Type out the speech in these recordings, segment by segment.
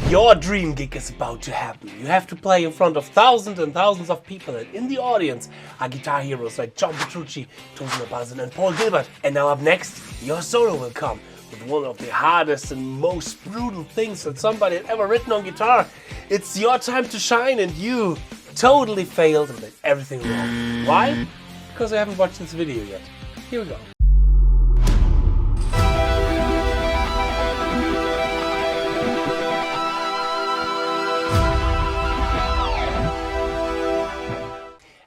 Your dream gig is about to happen. You have to play in front of thousands and thousands of people, and in the audience are guitar heroes like John Petrucci, Tosin Abazin and Paul Gilbert. And now up next, your solo will come with one of the hardest and most brutal things that somebody had ever written on guitar. It's your time to shine, and you totally failed and did everything wrong. Why? Because I haven't watched this video yet. Here we go.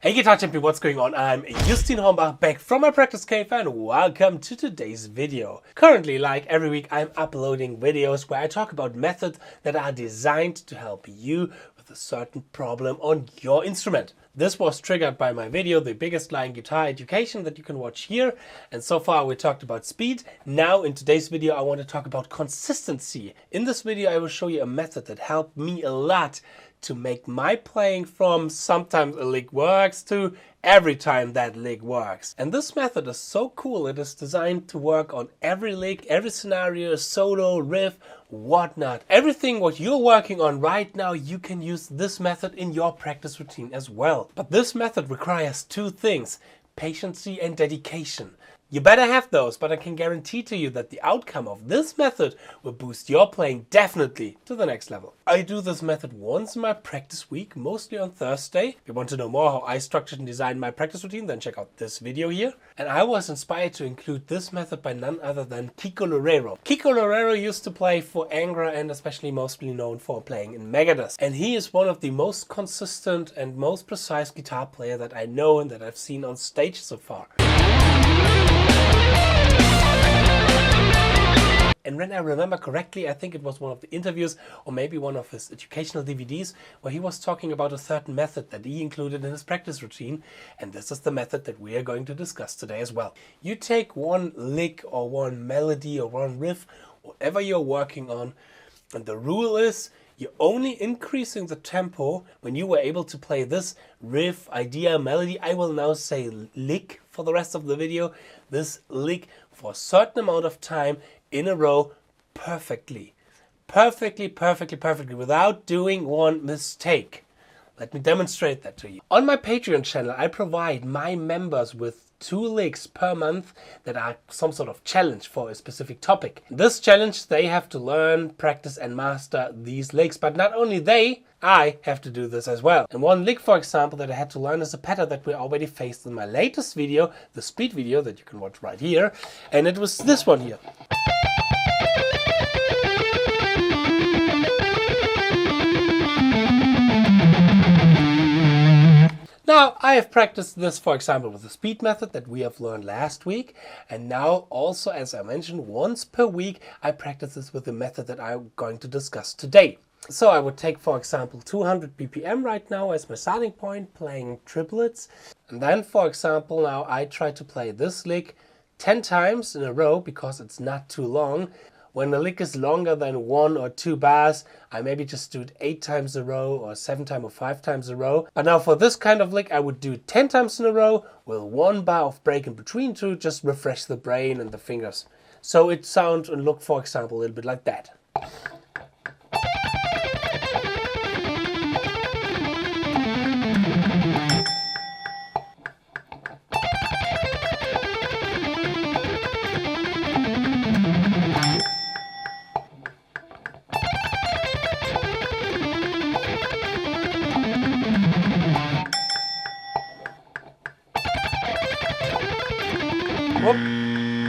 Hey Guitar Champion, what's going on? I'm Justin Hornbach, back from my practice cave, and welcome to today's video. Currently, like every week, I'm uploading videos where I talk about methods that are designed to help you with a certain problem on your instrument. This was triggered by my video, The Biggest Lie in Guitar Education, that you can watch here. And so far we talked about speed. Now in today's video I want to talk about consistency. In this video I will show you a method that helped me a lot to make my playing from sometimes a lick works to every time that lick works. And this method is so cool, it is designed to work on every lick, every scenario, solo, riff, whatnot. Everything what you're working on right now, you can use this method in your practice routine as well. But this method requires two things: patience and dedication. You better have those, but I can guarantee to you that the outcome of this method will boost your playing definitely to the next level. I do this method once in my practice week, mostly on Thursday. If you want to know more how I structured and designed my practice routine, then check out this video here. And I was inspired to include this method by none other than Kiko Loureiro. Kiko Loureiro used to play for Angra and especially mostly known for playing in Megadeth. And he is one of the most consistent and most precise guitar player that I know and that I've seen on stage so far. And when I remember correctly, I think it was one of the interviews or maybe one of his educational DVDs where he was talking about a certain method that he included in his practice routine. And this is the method that we are going to discuss today as well. You take one lick or one melody or one riff, whatever you're working on, and the rule is you're only increasing the tempo when you were able to play this riff, idea, melody. I will now say lick for the rest of the video. This lick for a certain amount of time in a row perfectly. Perfectly, without doing one mistake. Let me demonstrate that to you. On my Patreon channel, I provide my members with 2 licks per month that are some sort of challenge for a specific topic. In this challenge, they have to learn, practice and master these licks, but not only they, I have to do this as well. And one lick, for example, that I had to learn is a pattern that we already faced in my latest video, the speed video that you can watch right here, and it was this one here. Now, I have practiced this, for example, with the speed method that we have learned last week. And now also, as I mentioned, once per week, I practice this with the method that I'm going to discuss today. So I would take, for example, 200 BPM right now as my starting point, playing triplets. And then, for example, now I try to play this lick 10 times in a row because it's not too long. When the lick is longer than 1 or 2 bars, I maybe just do it 8 times in a row or 7 times or 5 times in a row. But now for this kind of lick, I would do it 10 times in a row with 1 bar of break in between to just refresh the brain and the fingers. So it sounds and look, for example, a little bit like that.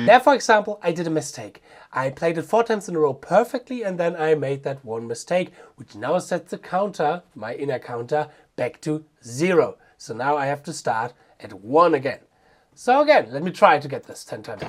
There, for example, I did a mistake. I played it 4 times in a row perfectly, and then I made that one mistake, which now sets the counter, my inner counter, back to 0. So now I have to start at 1 again. So again, let me try to get this 10 times.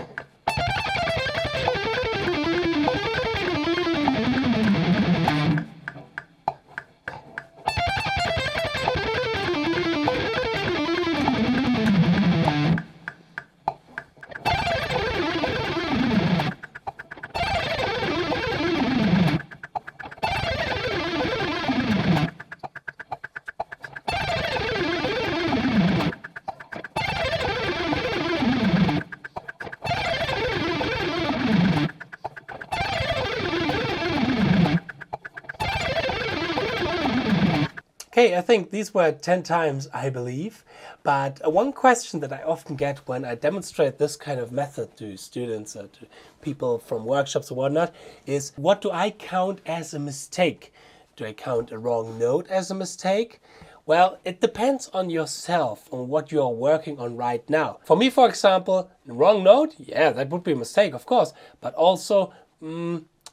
Okay, I think these were 10 times, I believe. But one question that I often get when I demonstrate this kind of method to students or to people from workshops or whatnot is, what do I count as a mistake? Do I count a wrong note as a mistake? Well, it depends on yourself, on what you're working on right now. For me, for example, wrong note, yeah, that would be a mistake, of course. But also,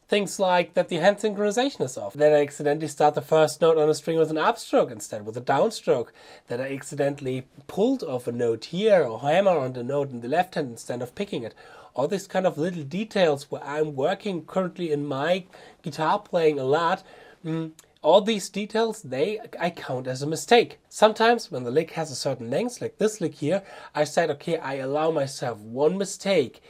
things like that the hand synchronization is off, that I accidentally start the first note on a string with an upstroke instead with a downstroke, that I accidentally pulled off a note here or hammer on the note in the left hand instead of picking it. All these kind of little details where I'm working currently in my guitar playing a lot, all these details, I count as a mistake. Sometimes when the lick has a certain length, like this lick here, I said, okay, I allow myself one mistake,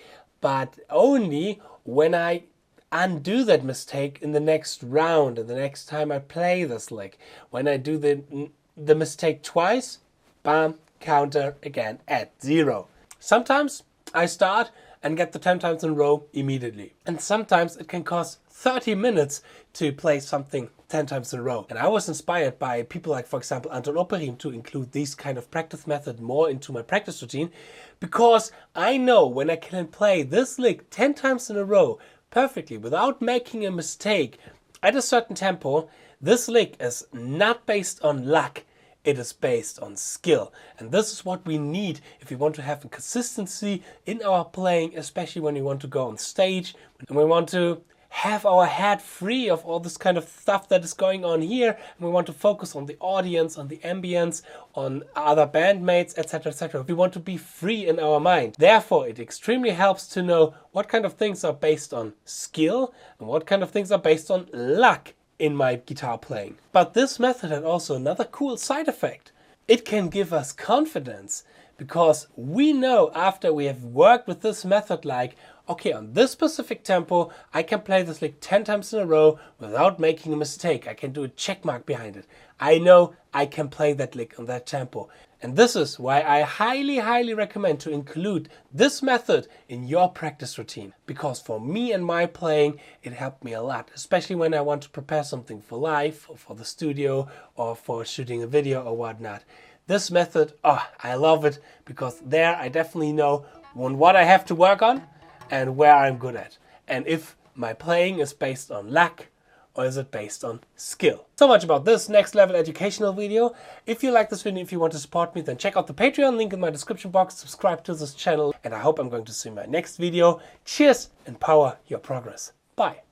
but only when I undo that mistake in the next round and the next time I play this lick. When I do the mistake twice, bam, counter again at 0. Sometimes I start and get the 10 times in a row immediately. And sometimes it can cost 30 minutes to play something 10 times in a row. And I was inspired by people like, for example, Anton Opperin to include these kind of practice method more into my practice routine, because I know when I can play this lick 10 times in a row perfectly without making a mistake at a certain tempo, this lick is not based on luck. It is based on skill. And this is what we need if we want to have a consistency in our playing, especially when we want to go on stage and we want to have our head free of all this kind of stuff that is going on here, and we want to focus on the audience, on the ambience, on other bandmates, etc., etc. We want to be free in our mind. Therefore, it extremely helps to know what kind of things are based on skill and what kind of things are based on luck in my guitar playing. But this method had also another cool side effect. It can give us confidence, because we know after we have worked with this method, like, okay, on this specific tempo, I can play this lick 10 times in a row without making a mistake. I can do a check mark behind it. I know I can play that lick on that tempo. And this is why I highly, highly recommend to include this method in your practice routine. Because for me and my playing, it helped me a lot, especially when I want to prepare something for live or for the studio or for shooting a video or whatnot. This method, I love it, because there I definitely know what I have to work on and where I'm good at. And if my playing is based on luck or is it based on skill. So much about this next level educational video. If you like this video, if you want to support me, then check out the Patreon link in my description box, subscribe to this channel, and I hope I'm going to see you in my next video. Cheers and power your progress. Bye.